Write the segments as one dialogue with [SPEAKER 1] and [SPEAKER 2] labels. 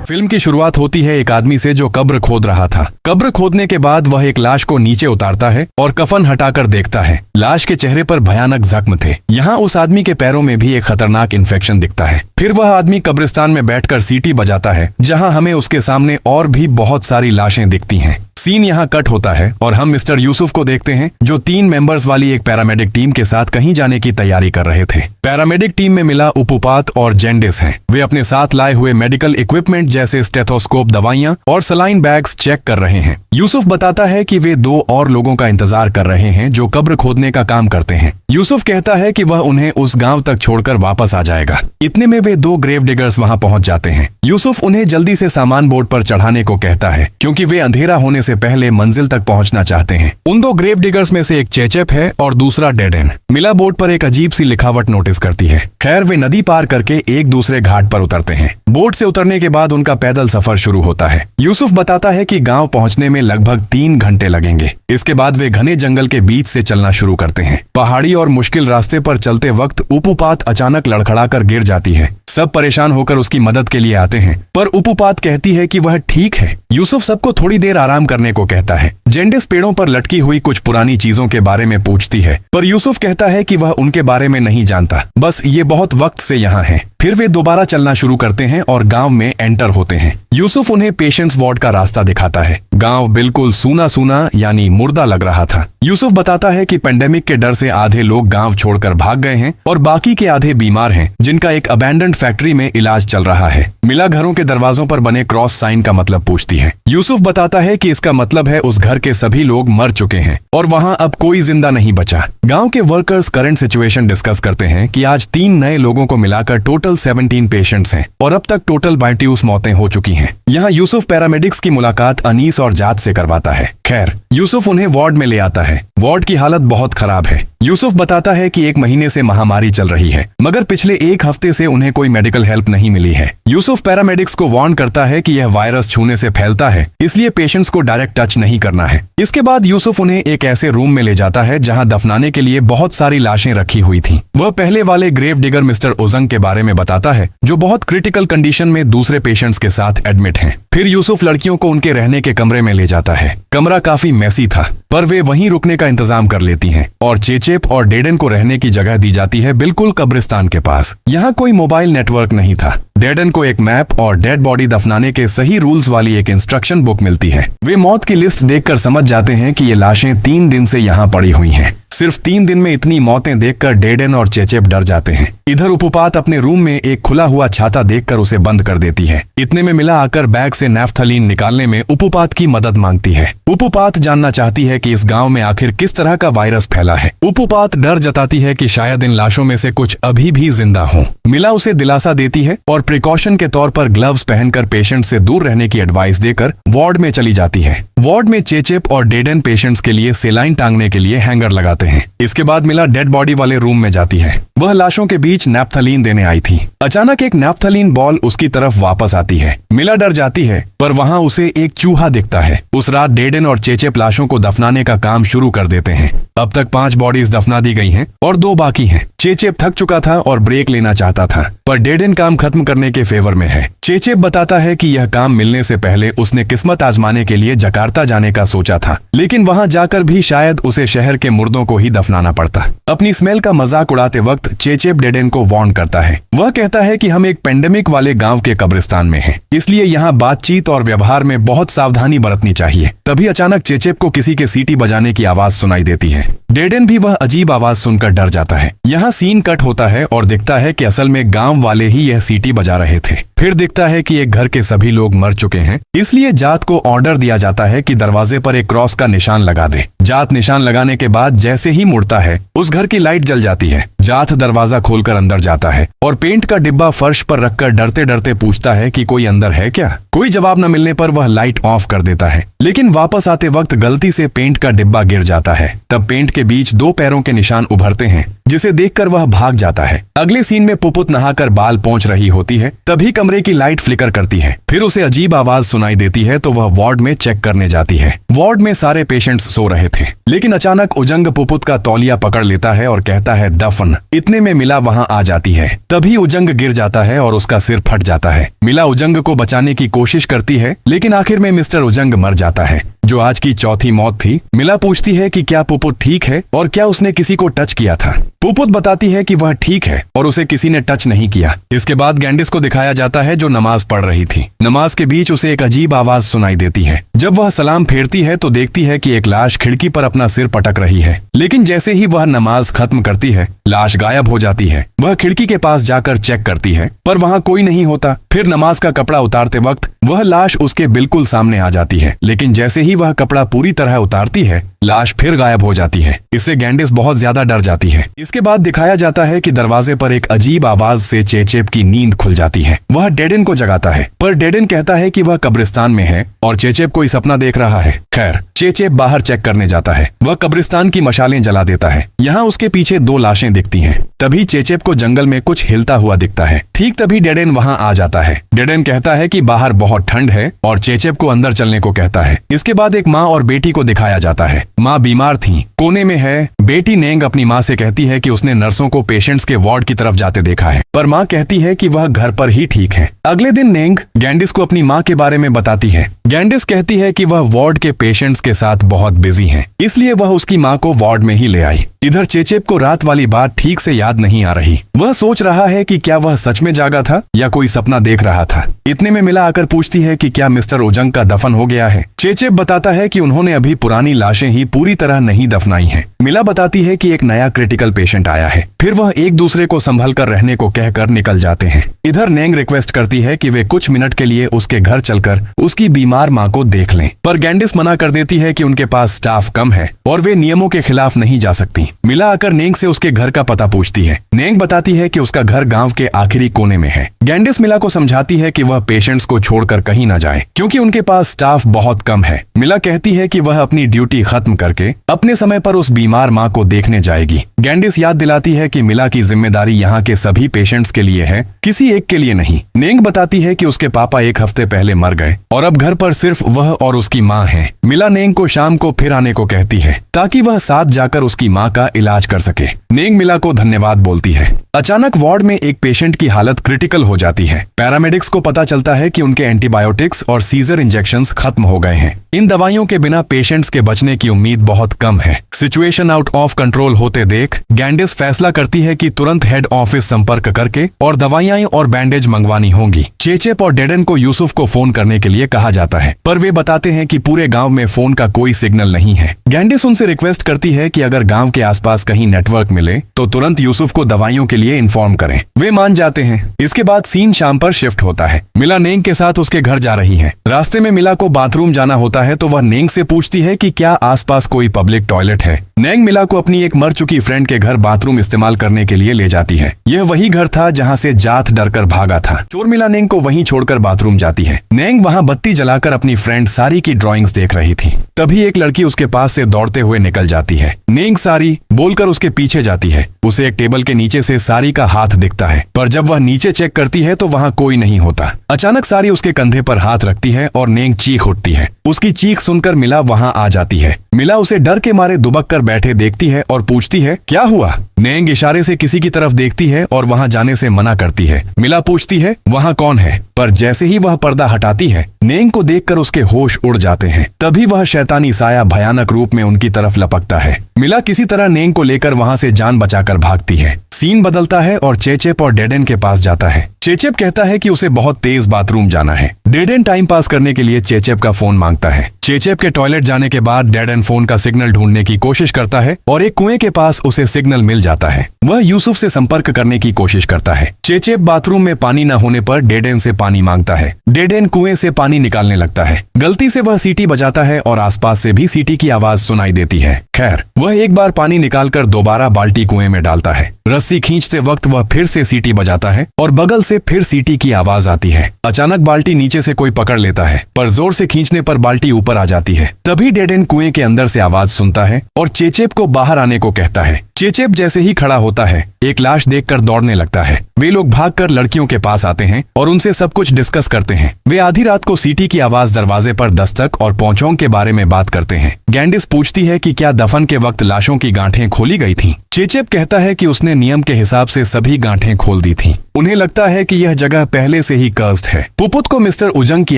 [SPEAKER 1] Film की शुरुआत होती है एक आदमी से जो कब्र खोद रहा था। कब्र खोदने के बाद वह एक लाश को नीचे उतारता है और कफन हटाकर देखता है। लाश के चेहरे पर भयानक जख्म थे। यहाँ उस आदमी के पैरों में भी एक खतरनाक इन्फेक्शन दिखता है। फिर वह आदमी कब्रिस्तान में बैठकर सीटी बजाता है, जहाँ हमें उसके सामने और भी बहुत सारी लाशें दिखती हैं। सीन यहाँ कट होता है और हम मिस्टर यूसुफ को देखते हैं जो 3 मेंबर्स वाली एक पैरामेडिक टीम के साथ कहीं जाने की तैयारी कर रहे थे। पैरामेडिक टीम में मिला उपुपात और जेंडिस हैं। वे अपने साथ लाए हुए मेडिकल इक्विपमेंट जैसे स्टेथोस्कोप, दवाइयां और सलाइन बैग्स चेक कर रहे हैं। यूसुफ बताता है कि वे 2 और लोगों का इंतजार कर रहे हैं जो कब्र खोदने का काम करते हैं। यूसुफ कहता है कि वह उन्हें उस गांव तक छोड़कर वापस आ जाएगा। इतने में वे 2 ग्रेव डिगर्स वहां पहुंच जाते हैं। यूसुफ उन्हें जल्दी से सामान बोट पर चढ़ाने को कहता है क्योंकि वे अंधेरा होने से पहले मंजिल तक पहुंचना चाहते हैं। उन 2 ग्रेव डिगर्स में से एक चेचेप है और दूसरा डेडेन। मिला बोट पर एक अजीब सी लिखावट नोटिस करती है। खैर वे नदी पार करके एक दूसरे घाट पर उतरते हैं। बोट से उतरने के बाद उनका पैदल सफर शुरू होता है। यूसुफ बताता है कि गांव पहुंचने में लगभग 3 घंटे लगेंगे। इसके बाद वे घने जंगल के बीच से चलना शुरू करते हैं। पहाड़ी और मुश्किल रास्ते पर चलते वक्त उपुपात अचानक लड़खड़ाकर गिर जाती है। सब परेशान होकर उसकी मदद के लिए आते हैं, पर उपुपात कहती है कि वह ठीक है। यूसुफ सबको थोड़ी देर आराम करने को कहता है। जेंडिस पेड़ों पर लटकी हुई कुछ पुरानी चीजों के बारे में पूछती है, पर यूसुफ कहता है कि वह उनके बारे में नहीं जानता, बस ये बहुत वक्त से यहाँ है। फिर वे दोबारा चलना शुरू करते हैं और गांव में एंटर होते हैं। यूसुफ उन्हें पेशेंट्स वार्ड का रास्ता दिखाता है। गांव बिल्कुल सूना सूना यानी मुर्दा लग रहा था। यूसुफ बताता है कि पेंडेमिक के डर से आधे लोग गांव छोड़कर भाग गए हैं और बाकी के आधे बीमार हैं, जिनका एक अबैंडन्ड फैक्ट्री में इलाज चल रहा है। मिला घरों के दरवाजों पर बने क्रॉस साइन का मतलब पूछती है। यूसुफ बताता है कि इसका मतलब है उस घर के सभी लोग मर चुके हैं और वहाँ अब कोई जिंदा नहीं बचा। गाँव के वर्कर्स करंट सिचुएशन डिस्कस करते हैं कि आज 3 नए लोगों को मिलाकर टोटल 17 पेशेंट्स हैं और अब तक टोटल 22 मौतें हो चुकी हैं। यहाँ यूसुफ पैरामेडिक्स की मुलाकात अनीस और जात से करवाता है। खैर यूसुफ उन्हें वार्ड में ले आता है। वार्ड की हालत बहुत खराब है। यूसुफ बताता है कि 1 महीने से महामारी चल रही है, मगर पिछले 1 हफ्ते से उन्हें कोई मेडिकल हेल्प नहीं मिली है। यूसुफ पैरामेडिक्स को वार्न करता है कि यह वायरस छूने से फैलता है, इसलिए पेशेंट्स को डायरेक्ट टच नहीं करना है। इसके बाद यूसुफ उन्हें एक ऐसे रूम में ले जाता है जहां दफनाने के लिए बहुत सारी लाशें रखी हुई थीं। वह पहले वाले ग्रेव डिगर मिस्टर ओजंग के बारे में बताता है जो बहुत क्रिटिकल कंडीशन में दूसरे पेशेंट्स के साथ एडमिट हैं। फिर यूसुफ लड़कियों को उनके रहने के कमरे में ले जाता है। कमरा काफी मैसी था, पर वे वहीं रुकने का इंतजाम कर लेती हैं और चेचेप और डेडन को रहने की जगह दी जाती है बिल्कुल कब्रिस्तान के पास। यहाँ कोई मोबाइल नेटवर्क नहीं था। डेडन को एक मैप और डेड बॉडी दफनाने के सही रूल्स वाली एक इंस्ट्रक्शन बुक मिलती है। वे मौत की लिस्ट देखकर समझ जाते हैं कि ये लाशें 3 दिन से यहाँ पड़ी हुई हैं। सिर्फ 3 दिन में इतनी मौतें देखकर डेडन और चेचेप डर जाते हैं। इधर उपुपात अपने रूम में एक खुला हुआ छाता देखकर उसे बंद कर देती है। इतने में मिला आकर बैग से नैफ्थलीन निकालने में उपुपात की मदद मांगती है। उपुपात जानना चाहती है कि इस गांव में आखिर किस तरह का वायरस फैला है। उपुपात डर जताती है कि शायद इन लाशों में से कुछ अभी भी जिंदा हों। मिला उसे दिलासा देती है और प्रिकॉशन के तौर पर ग्लव्स पहनकर पेशेंट से दूर रहने की एडवाइस देकर वार्ड में चली जाती है। वार्ड में चेचेप और डेडन पेशेंट्स के लिए सेलाइन टांगने के लिए हैंगर लगाते हैं। इसके बाद मिला डेड बॉडी वाले रूम में जाती है। वह लाशों के बीच नैप्थलीन देने आई थी। अचानक एक नैप्थलीन बॉल उसकी तरफ वापस आती है। मिला डर जाती है, पर वहां उसे एक चूहा दिखता है। उस रात डेडन और चेचेप लाशों को दफनाने का काम शुरू कर देते हैं। अब तक 5 बॉडीज दफना दी गई हैं और 2 बाकी हैं। चेचेप थक चुका था और ब्रेक लेना चाहता था, पर डेडन काम खत्म करने के फेवर में है। चेचेप बताता है कि यह काम मिलने से पहले उसने किस्मत आजमाने के लिए जकार्ता जाने का सोचा था, लेकिन वहां जाकर भी शायद उसे शहर के मुर्दों को ही दफनाना पड़ता। अपनी स्मेल का मजाक उड़ाते वक्त चेचेप डेडन को वार्न करता है। वह कहता है कि हम एक पेंडेमिक वाले गांव के कब्रिस्तान में हैं, इसलिए यहाँ बातचीत और व्यवहार में बहुत सावधानी बरतनी चाहिए। तभी अचानक चेचेप को किसी के सीटी बजाने की आवाज सुनाई देती है। डेडन भी वह अजीब आवाज सुनकर डर जाता है। यहाँ सीन कट होता है और दिखता है कि असल में गांव वाले ही यह सीटी बजा रहे थे। फिर दिखता है कि एक घर के सभी लोग मर चुके हैं, इसलिए जात को ऑर्डर दिया जाता है कि दरवाजे पर एक क्रॉस का निशान लगा दे। जात निशान लगाने के बाद जैसे ही मुड़ता है उस घर की लाइट जल जाती है। जात दरवाजा खोलकर अंदर जाता है और पेंट का डिब्बा फर्श पर रखकर डरते डरते पूछता है कि कोई अंदर है क्या। कोई जवाब न मिलने पर वह लाइट ऑफ कर देता है, लेकिन वापस आते वक्त गलती से पेंट का डिब्बा गिर जाता है। तब पेंट के बीच 2 पैरों के निशान उभरते हैं, जिसे देखकर वह भाग जाता है। अगले सीन में पुपुत नहाकर बाल पोंछ रही होती है, तभी कमरे की लाइट फ्लिकर करती है। फिर उसे अजीब आवाज सुनाई देती है तो वह वार्ड में चेक करने जाती है। वार्ड में सारे पेशेंट्स सो रहे थे, लेकिन अचानक उजंग पुपुत का तौलिया पकड़ लेता है और कहता है दफन। भगवान। इतने में मिला वहां आ जाती है। तभी उजंग गिर जाता है और उसका सिर फट जाता है। मिला उजंग को बचाने की कोशिश करती है, लेकिन आखिर में मिस्टर उजंग मर जाता है, जो आज की चौथी मौत थी। मिला पूछती है कि क्या पुपुत ठीक है और क्या उसने किसी को टच किया था। पुपुत बताती है कि वह ठीक है और उसे किसी ने टच नहीं किया। इसके बाद गैंडिस को दिखाया जाता है जो नमाज पढ़ रही थी। नमाज के बीच उसे एक अजीब आवाज सुनाई देती है। जब वह सलाम फेरती है तो देखती है कि एक लाश खिड़की पर अपना सिर पटक रही है, लेकिन जैसे ही वह नमाज खत्म करती है, लाश गायब हो जाती है। वह खिड़की के पास जाकर चेक करती है, पर वहां कोई नहीं होता। फिर नमाज का कपड़ा उतारते वक्त वह लाश उसके बिल्कुल सामने आ जाती है, लेकिन जैसे ही वह कपड़ा पूरी तरह उतारती है, लाश फिर गायब हो जाती है। इससे गैंडिस बहुत ज्यादा डर जाती है। इसके बाद दिखाया जाता है कि दरवाजे पर एक अजीब आवाज से चेचेप की नींद खुल जाती है। वह डेडेन को जगाता है, पर डेडेन कहता है कि वह कब्रिस्तान में है और चेचेप कोई सपना देख रहा है। खैर, चेचेप बाहर चेक करने जाता है। वह कब्रिस्तान की मशालें जला देता है। यहाँ उसके पीछे 2 लाशें दिखती हैं। तभी चेचेप को जंगल में कुछ हिलता हुआ दिखता है। ठीक तभी डेडेन वहाँ आ जाता है। डेडेन कहता है कि बाहर बहुत ठंड है और चेचेप को अंदर चलने को कहता है। इसके बाद एक माँ और बेटी को दिखाया जाता है। माँ बीमार थी, कोने में है। बेटी नेंग अपनी माँ से कहती है कि उसने नर्सों को पेशेंट्स के वार्ड की तरफ जाते देखा है, पर माँ कहती है कि वह घर पर ही ठीक है। अगले दिन नेंग गैंडिस को अपनी माँ के बारे में बताती है। गैंडिस कहती है कि वह वार्ड के पेशेंट्स के साथ बहुत बिजी हैं, इसलिए वह उसकी माँ को वार्ड में ही ले आई। इधर चेचेप को रात वाली बात ठीक से याद नहीं आ रही। वह सोच रहा है कि क्या वह सच में जागा था या कोई सपना देख रहा था। इतने में मिला आकर पूछती है कि क्या मिस्टर ओजंग का दफन हो गया है। चेचेप बताता है कि उन्होंने अभी पुरानी लाशें ही पूरी तरह नहीं दफनाई हैं। मिला बताती है कि एक नया क्रिटिकल पेशेंट आया है। फिर वह एक दूसरे को संभल कर रहने को कहकर निकल जाते हैं। इधर नेंग रिक्वेस्ट करती है कि वे कुछ मिनट के लिए उसके घर चलकर उसकी बीमार माँ को देख लें, पर गैंडिस मना कर देती है कि उनके पास स्टाफ कम है और वे नियमों के खिलाफ नहीं जा सकती। मिला आकर नेंग से उसके घर का पता पूछती है। नेंग बताती है कि उसका घर गांव के आखिरी कोने में है। गैंडिस मिला को समझाती है कि वह पेशेंट्स को छोड़कर कहीं न जाए, क्योंकि उनके पास स्टाफ बहुत कम है। मिला कहती है कि वह अपनी ड्यूटी खत्म करके अपने समय पर उस बीमार माँ को देखने जाएगी। गैंडिस याद दिलाती है कि मिला की जिम्मेदारी यहाँ के सभी पेशेंट्स के लिए है, किसी एक के लिए नहीं। नेंग बताती है कि उसके पापा 1 हफ्ते पहले मर गए और अब घर पर सिर्फ वह और उसकी माँ है। मिला नेंग को शाम को फिर आने को कहती है ताकि वह साथ जाकर उसकी माँ का इलाज कर सके। नेंग मिला को धन्यवाद बोलती है। अचानक वार्ड में एक पेशेंट की हालत क्रिटिकल हो जाती है। पैरामेडिक्स को पता चलता है कि उनके एंटीबायोटिक्स और सीजर इंजेक्शंस खत्म हो गए हैं। इन दवाइयों के बिना पेशेंट्स के बचने की उम्मीद बहुत कम है। सिचुएशन आउट ऑफ कंट्रोल होते देख गैंडिस फैसला करती है कि तुरंत हेड ऑफिस संपर्क करके और दवाइयां और बैंडेज मंगवानी होंगी। चेचेप और डेडेन को यूसुफ को फोन करने के लिए कहा जाता है, पर वे बताते हैं कि पूरे गांव में फोन का कोई सिग्नल नहीं है। गैंडिस उनसे रिक्वेस्ट करती है कि अगर गांव के आसपास कहीं नेटवर्क मिले तो तुरंत यूसुफ को दवाइयों के लिए इन्फॉर्म करें। वे मान जाते हैं। इसके बाद सीन शाम पर शिफ्ट होता है। मिला नेंग के साथ उसके घर जा रही है। रास्ते में मिला को बाथरूम जाना होता है तो वह नेंग से पूछती है कि क्या आसपास कोई पब्लिक टॉयलेट है। नेंग मिला को अपनी एक मर चुकी फ्रेंड के घर बाथरूम इस्तेमाल करने के लिए ले जाती है। यह वही घर था जहां से जात डरकर भागा था। चोर मिला नेंग को वहीं छोड़कर बाथरूम जाती है। नेंग वहां बत्ती जलाकर अपनी फ्रेंड सारी की ड्राइंग्स देख रही थी। तभी एक लड़की उसके पास से दौड़ते हुए निकल जाती है। नेंग सारी बोलकर उसके पीछे जाती है। उसे एक टेबल के नीचे से सारी का हाथ दिखता है, पर जब वह नीचे चेक करती है तो वहां कोई नहीं होता। अचानक सारी उसके कंधे पर हाथ रखती है और नेंग चीख उठती है। उसकी चीख सुनकर मिला वहां आ जाती है। मिला उसे डर के मारे दुबक कर बैठे देखती है और पूछती है क्या हुआ। नेंग इशारे से किसी की तरफ देखती है और वहां जाने से मना करती है। मिला पूछती है वहां कौन है, पर जैसे ही वह पर्दा हटाती है नेंग को देखकर उसके होश उड़ जाते हैं। तभी वह शैतानी साया भयानक रूप में उनकी तरफ लपकता है। मिला किसी तरह नेंग को लेकर वहां से जान बचाकर भागती है। सीन बदलता है और चेचेप और डेडेन के पास जाता है। चेचेप कहता है कि उसे बहुत तेज बाथरूम जाना है। डेडेन टाइम पास करने के लिए चेचेप का फोन मांगता है। चेचेप के टॉयलेट जाने के बाद डेडेन फोन का सिग्नल ढूंढने की कोशिश करता है और एक कुएं के पास उसे सिग्नल मिल जाता है। वह यूसुफ से संपर्क करने की कोशिश करता है। चेचेप बाथरूम में पानी न होने पर डेडेन से पानी मांगता है। डेडेन कुएं से पानी निकालने लगता है। गलती से वह सीटी बजाता है और आसपास से भी सीटी की आवाज सुनाई देती है। खैर, वह एक बार पानी निकालकर दोबारा बाल्टी कुएं में डालता है। रस्सी खींचते वक्त वह फिर से सीटी बजाता है और बगल से फिर सीटी की आवाज आती है। अचानक बाल्टी नीचे से कोई पकड़ लेता है, पर जोर से खींचने पर बाल्टी ऊपर आ जाती है। तभी डेडेन कुएं के अंदर से आवाज सुनता है और चेचेप को बाहर आने को कहता है। चेचेप जैसे ही खड़ा होता है एक लाश देखकर दौड़ने लगता है। वे लोग भागकर लड़कियों के पास आते हैं और उनसे सब कुछ डिस्कस करते हैं। वे आधी रात को सीटी की आवाज दरवाजे पर दस्तक और पोंचोंग के बारे में बात करते हैं। गैंडिस पूछती है कि क्या दफन के वक्त लाशों की गांठें खोली गई थीं? चेचेप कहता है कि उसने नियम के हिसाब से सभी गांठें खोल दी थीं। उन्हें लगता है कि यह जगह पहले से ही कर्स्ड है। पुपुत को मिस्टर उजंग की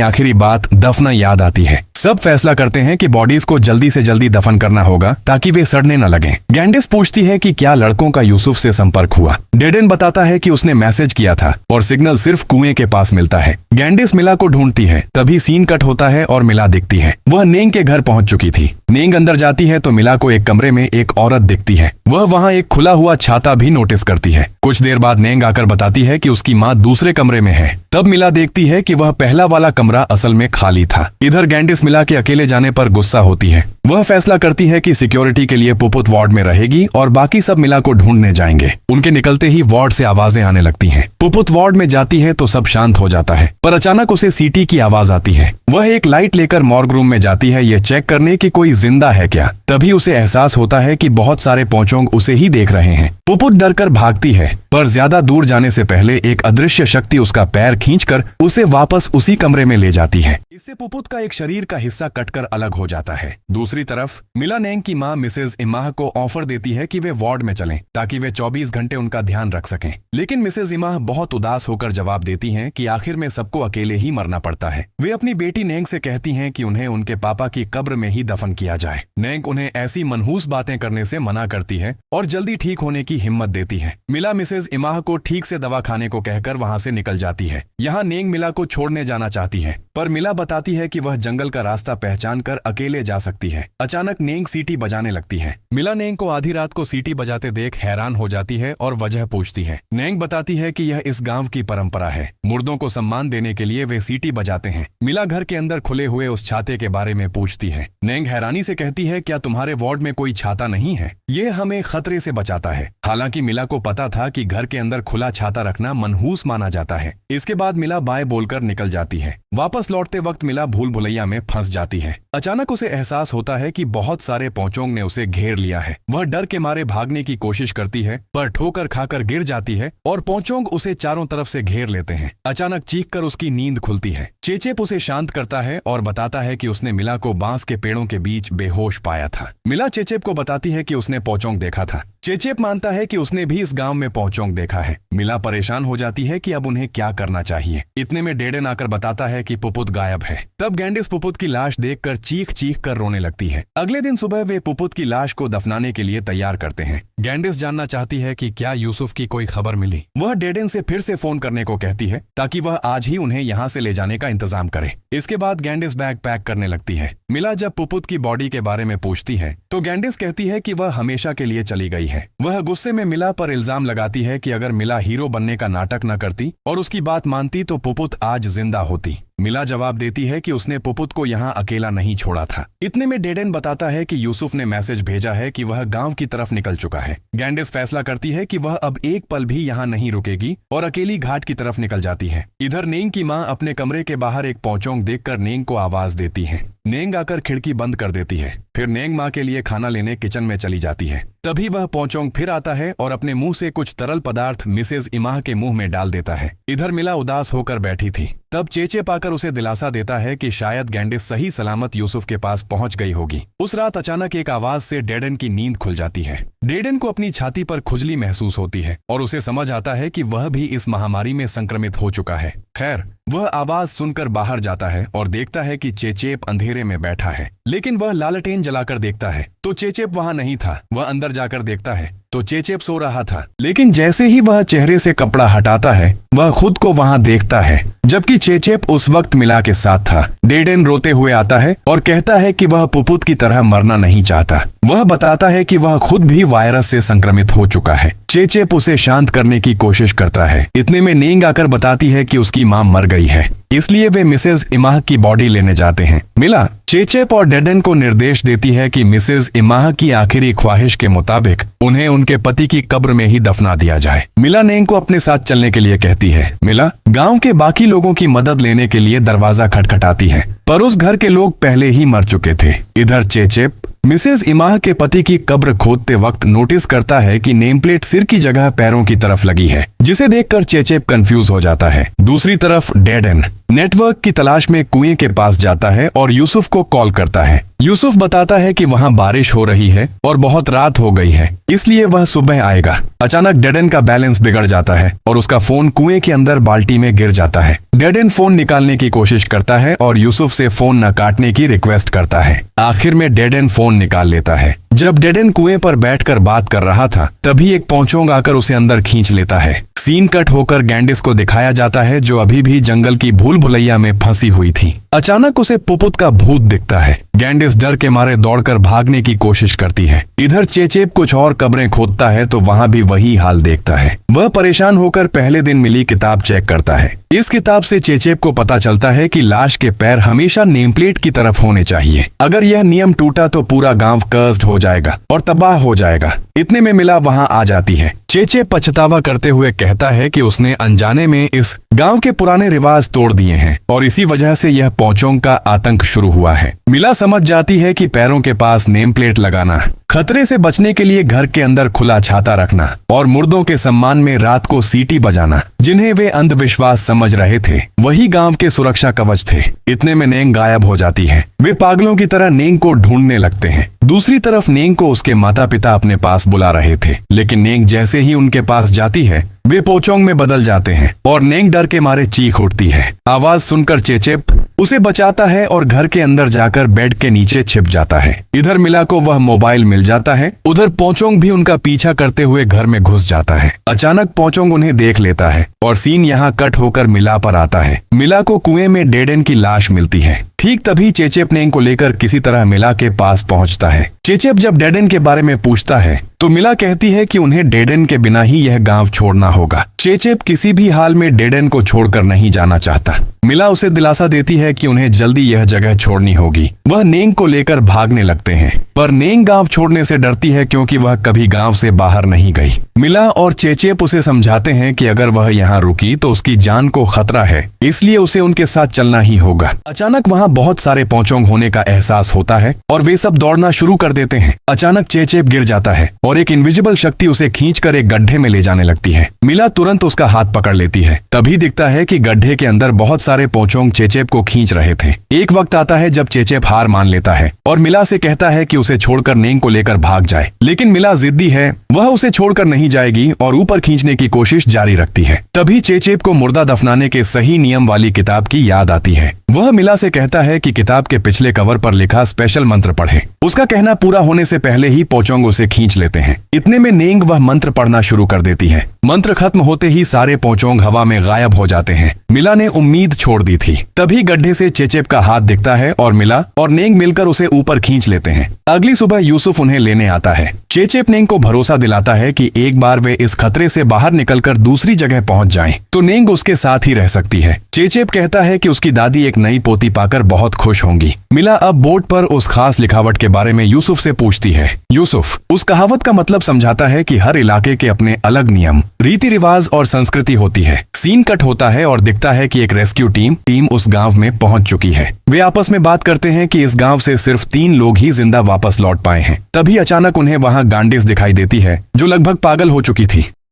[SPEAKER 1] आखिरी बात दफना याद आती है। सब फैसला करते हैं कि बॉडीज को जल्दी से जल्दी दफन करना होगा ताकि वे सड़ने न लगें। गैंडिस पूछती है कि क्या लड़कों का यूसुफ से संपर्क हुआ। डेडेन बताता है कि उसने मैसेज किया था और सिग्नल सिर्फ कुएं के पास मिलता है। गैंडिस मिला को ढूंढती है, तभी सीन कट होता है और मिला दिखती है। वह नेंग के घर पहुंच चुकी थी। नेंग अंदर जाती है तो मिला को एक कमरे में एक औरत दिखती है। वह वहां एक खुला हुआ छाता भी नोटिस करती है। कुछ देर बाद नेंग आकर बताती है कि उसकी माँ दूसरे कमरे में है। तब मिला देखती है कि वह पहला वाला कमरा असल में खाली था। इधर गैंडिस मिला के अकेले जाने पर गुस्सा होती है। वह फैसला करती है कि सिक्योरिटी के लिए पुपुत वार्ड में रहेगी और बाकी सब मिला को ढूंढने जाएंगे। उनके निकलते ही वार्ड से आवाजें आने लगती हैं। पुपुत वार्ड में जाती है तो सब शांत हो जाता है, पर अचानक उसे सीटी की आवाज आती है। वह एक लाइट लेकर मॉर्ग रूम में जाती है ये चेक करने की कोई जिंदा है क्या। तभी उसे एहसास होता है कि बहुत सारे पोंचोंग उसे ही देख रहे हैं। पुपुत डरकर भागती है, पर ज्यादा दूर जाने से पहले एक अदृश्य शक्ति उसका पैर खींचकर उसे वापस उसी कमरे में ले जाती है। इससे पुपुत का एक शरीर का हिस्सा कटकर अलग हो जाता है। दूसरी तरफ मिला नेंग की माँ मिसेज इमाह को ऑफर देती है कि वे वार्ड में चलें ताकि वे 24 घंटे उनका ध्यान रख सकें। लेकिन मिसेज इमाह बहुत उदास होकर जवाब देती हैं कि आखिर में सबको अकेले ही मरना पड़ता है। वे अपनी बेटी नेंग से कहती हैं कि उन्हें उनके पापा की कब्र में ही दफन किया जाए। नेंग उन्हें ऐसी मनहूस बातें करने से मना करती है और जल्दी ठीक होने की हिम्मत देती है। मिला मिसेज इमाह को ठीक से दवा खाने को कहकर वहां से निकल जाती है। यहाँ नेंग मिला को छोड़ने जाना चाहती है, पर मिला बताती है कि वह जंगल का रास्ता पहचान कर अकेले जा सकती है। अचानक नेंग सीटी बजाने लगती है। मिला नेंग को आधी रात को सीटी बजाते देख हैरान हो जाती है और वजह पूछती है। नेंग बताती है कि यह इस गांव की परंपरा है। मुर्दों को सम्मान देने के लिए वे सीटी बजाते हैं। मिला घर के अंदर खुले हुए उस छाते के बारे में पूछती है। नेंग हैरानी से कहती है, क्या तुम्हारे वार्ड में कोई छाता नहीं है? ये हमें खतरे से बचाता है। हालांकि मिला को पता था कि घर के अंदर खुला छाता रखना मनहूस माना जाता है। इसके बाद मिला बाय बोलकर निकल जाती है। वापस लौटते वक्त मिला भूल भुलैया में फंस जाती है। अचानक उसे एहसास होता है कि बहुत सारे पोंचोंग ने उसे घेर लिया है। वह डर के मारे भागने की कोशिश करती है, पर ठोकर खाकर गिर जाती है और पोंचोंग उसे चारों तरफ से घेर लेते हैं। अचानक चीखकर उसकी नींद खुलती है। चेचेप उसे शांत करता है और बताता है कि उसने मिला को बांस के पेड़ों के बीच बेहोश पाया था। मिला चेचेप को बताती है कि उसने पोंचोंग देखा था। चेचेप मानता है कि उसने भी इस गांव में पोंचोंग देखा है। मिला परेशान हो जाती है कि अब उन्हें क्या करना चाहिए। इतने में डेडेन आकर बताता है कि पुपुत गायब है। तब गैंडिस पुपुत की लाश देखकर चीख चीख कर रोने लगती है। अगले दिन सुबह वे पुपुत की लाश को दफनाने के लिए तैयार करते हैं। गैंडिस जानना चाहती है कि क्या यूसुफ की कोई खबर मिली। वह डेडेन से फिर से फोन करने को कहती है ताकि वह आज ही उन्हें यहाँ से ले जाने का इंतजाम करे। इसके बाद गैंडिस बैग पैक करने लगती है। मिला जब पुपुत की बॉडी के बारे में पूछती है तो गैंडिस कहती है कि वह हमेशा के लिए चली गई है। वह गुस्से में मिला पर इल्जाम लगाती है कि अगर मिला हीरो बनने का नाटक न करती और उसकी बात मानती तो पुपुत आज जिंदा होती। मिला जवाब देती है कि उसने पुपुत को यहाँ अकेला नहीं छोड़ा था। इतने में डेडेन बताता है कि यूसुफ ने मैसेज भेजा है कि वह गांव की तरफ निकल चुका है। गैंडिस फैसला करती है कि वह अब एक पल भी यहाँ नहीं रुकेगी और अकेली घाट की तरफ निकल जाती है। इधर नेंग की माँ अपने कमरे के बाहर एक पोंचोंग देखकर नेंग को आवाज देती है। नेंग आकर खिड़की बंद कर देती है। फिर नेंग माँ के लिए खाना लेने किचन में चली जाती है। तभी वह पोंचोंग फिर आता है और अपने मुंह से कुछ तरल पदार्थ मिसेज इमाह के मुंह में डाल देता है। इधर मिला उदास होकर बैठी थी। तब चेचेप आकर उसे दिलासा देता है कि शायद गैंडिस सही सलामत यूसुफ के पास पहुंच गई होगी। उस रात अचानक एक आवाज से डेडेन की नींद खुल जाती है। डेडेन को अपनी छाती पर खुजली महसूस होती है और उसे समझ आता है कि वह भी इस महामारी में संक्रमित हो चुका है। खैर, वह आवाज सुनकर बाहर जाता है और देखता है कि चेचेप अंधेरे में बैठा है, लेकिन वह लालटेन जलाकर देखता है तो चेचेप वहां नहीं था। वह अंदर जाकर देखता है तो चेचेप सो रहा था, लेकिन जैसे ही वह चेहरे से कपड़ा हटाता है वह खुद को वहां देखता है, जबकि चेचेप उस वक्त मिला के साथ था। डेडेन रोते हुए आता है और कहता है कि वह पुपुत की तरह मरना नहीं चाहता। वह बताता है कि वह खुद भी वायरस से संक्रमित हो चुका है। चेचेप उसे शांत करने की कोशिश करता है। इतने में नेंग आकर बताती है कि उसकी मां मर गई है, इसलिए वे मिसेज इमाह की बॉडी लेने जाते हैं। मिला चेचेप और डेडेन को निर्देश देती है कि मिसेज इमाह की आखिरी ख्वाहिश के मुताबिक उन्हें उनके पति की कब्र में ही दफना दिया जाए। मिला नेंग को अपने साथ चलने के लिए कहती है। मिला गांव के बाकी लोगों की मदद लेने के लिए दरवाजा खटखटाती है, पर उस घर के लोग पहले ही मर चुके थे। इधर चेचेप मिसेज इमाह के पति की कब्र खोदते वक्त नोटिस करता है कि नेम प्लेट सिर की जगह पैरों की तरफ लगी है, जिसे देखकर चेचेप कंफ्यूज हो जाता है। दूसरी तरफ डेड एंड नेटवर्क की तलाश में कुएं के पास जाता है और यूसुफ को कॉल करता है। यूसुफ बताता है कि वहां बारिश हो रही है और बहुत रात हो गई है, इसलिए वह सुबह आएगा। अचानक डेडन का बैलेंस बिगड़ जाता है और उसका फोन कुएं के अंदर बाल्टी में गिर जाता है। डेडन फोन निकालने की कोशिश करता है और यूसुफ से फोन न काटने की रिक्वेस्ट करता है। आखिर में डेडन फोन निकाल लेता है। जब डेडन कुएं पर बैठकर बात कर रहा था, तभी एक पौंचोंग आकर उसे अंदर खींच लेता है। सीन कट होकर गैंडिस को दिखाया जाता है, जो अभी भी जंगल की भूल भुलैया में फंसी हुई थी। अचानक उसे पुपुत का भूत दिखता है। गैंडिस डर के मारे दौड़कर भागने की कोशिश करती है। इधर चेचेप कुछ और कब्रें खोदता है तो वहां भी वही हाल देखता है। वह परेशान होकर पहले दिन मिली किताब चेक करता है। इस किताब से चेचेप को पता चलता है कि लाश के पैर हमेशा नेम प्लेट की तरफ होने चाहिए। अगर यह नियम टूटा तो पूरा गांव कर्स्ड हो जाएगा और तबाह हो जाएगा। इतने में मिला वहां आ जाती है। चेचेप पछतावा करते हुए कहता है कि उसने अनजाने में इस गांव के पुराने रिवाज तोड़ दिए हैं और इसी वजह से यह पौंचोंग का आतंक शुरू हुआ है। मिला समझ जाती है कि पैरों के पास नेम प्लेट लगाना, खतरे से बचने के लिए घर के अंदर खुला छाता रखना और मुर्दों के सम्मान में रात को सीटी बजाना, जिन्हें वे अंधविश्वास समझ रहे थे, वही गांव के सुरक्षा कवच थे। इतने में नेंग गायब हो जाती है। वे पागलों की तरह नेंग को ढूंढने लगते हैं। दूसरी तरफ नेंग को उसके माता पिता अपने पास बुला रहे थे, लेकिन नेंग जैसे ही उनके पास जाती है, वे पोचोंग में बदल जाते हैं और नेंग डर के मारे चीख उठती है। आवाज सुनकर चेचेप उसे बचाता है और घर के अंदर जाकर बेड के नीचे छिप जाता है। इधर मिला को वह मोबाइल मिल जाता है। उधर पोचोंग भी उनका पीछा करते हुए घर में घुस जाता है। अचानक पोचोंग उन्हें देख लेता है और सीन यहाँ कट होकर मिला पर आता है। मिला को कुएं में डेडन की लाश मिलती है। ठीक तभी चेचेप नेंग को लेकर किसी तरह मिला के पास पहुंचता है। चेचेप जब डेडन के बारे में पूछता है तो मिला कहती है कि उन्हें डेडन के बिना ही यह गांव छोड़ना होगा। चेचेप किसी भी हाल में डेडन को छोड़कर नहीं जाना चाहता। मिला उसे दिलासा देती है कि उन्हें जल्दी यह जगह छोड़नी होगी। वह नेंग को लेकर भागने लगते हैं, पर नेंग गांव छोड़ने से डरती है क्योंकि वह कभी गांव से बाहर नहीं गई। मिला और चेचेप उसे समझाते हैं कि अगर वह यहाँ रुकी तो उसकी जान को खतरा है, इसलिए उसे उनके साथ चलना ही होगा। अचानक वहाँ बहुत सारे पोचोंग होने का एहसास होता है और वे सब दौड़ना शुरू कर देते हैं। अचानक चेचेप गिर जाता है और एक इनविजिबल शक्ति उसे खींचकर एक गड्ढे में ले जाने लगती है। मिला तुरंत उसका हाथ पकड़ लेती है। तभी दिखता है कि गड्ढे के अंदर बहुत सारे पोचोंग चेचेप को खींच रहे थे। एक वक्त आता है जब चेचेप हार मान लेता है और मिला से कहता है कि उसे छोड़कर नेंग को लेकर भाग जाए, लेकिन मिला जिद्दी है। वह उसे छोड़कर नहीं जाएगी और ऊपर खींचने की कोशिश जारी रखती है। तभी चेचेप को मुर्दा दफनाने के सही नियम वाली किताब की याद आती है। वह मिला से कहता है कि किताब के पिछले कवर पर लिखा स्पेशल मंत्र पढ़े। उसका कहना पूरा होने से पहले ही पोचोंग उसे खींच लेते हैं। इतने में नेंग वह मंत्र पढ़ना शुरू कर देती है। मंत्र खत्म होते ही सारे पोचोंग हवा में गायब हो जाते हैं। मिला ने उम्मीद छोड़ दी थी। तभी गड्ढे से चेचेप का हाथ दिखता है और मिला और नेंग मिलकर उसे ऊपर खींच लेते हैं। अगली सुबह यूसुफ उन्हें लेने आता है। चेचेप नेंग को भरोसा दिलाता है कि एक बार वे इस खतरे से बाहर निकलकर दूसरी जगह पहुंच जाएं, तो नेंग उसके साथ ही रह सकती है। चेचेप कहता है कि उसकी दादी एक नई पोती पाकर बहुत खुश होंगी। मिला अब बोर्ड पर उस खास लिखावट के बारे में यूसुफ से पूछती है। यूसुफ उस कहावत का मतलब समझाता है कि हर इलाके के अपने अलग नियम, रीति रिवाज और संस्कृति होती है। सीन कट होता है और दिखता है कि एक रेस्क्यू टीम उस गांव में पहुंच चुकी है। वे आपस में बात करते हैं कि इस गांव से सिर्फ 3 लोग ही जिंदा वापस लौट पाए हैं। तभी अचानक उन्हें वहां गांडिस दिखाई देती है, जो लगभग पागल हो चुकी थी।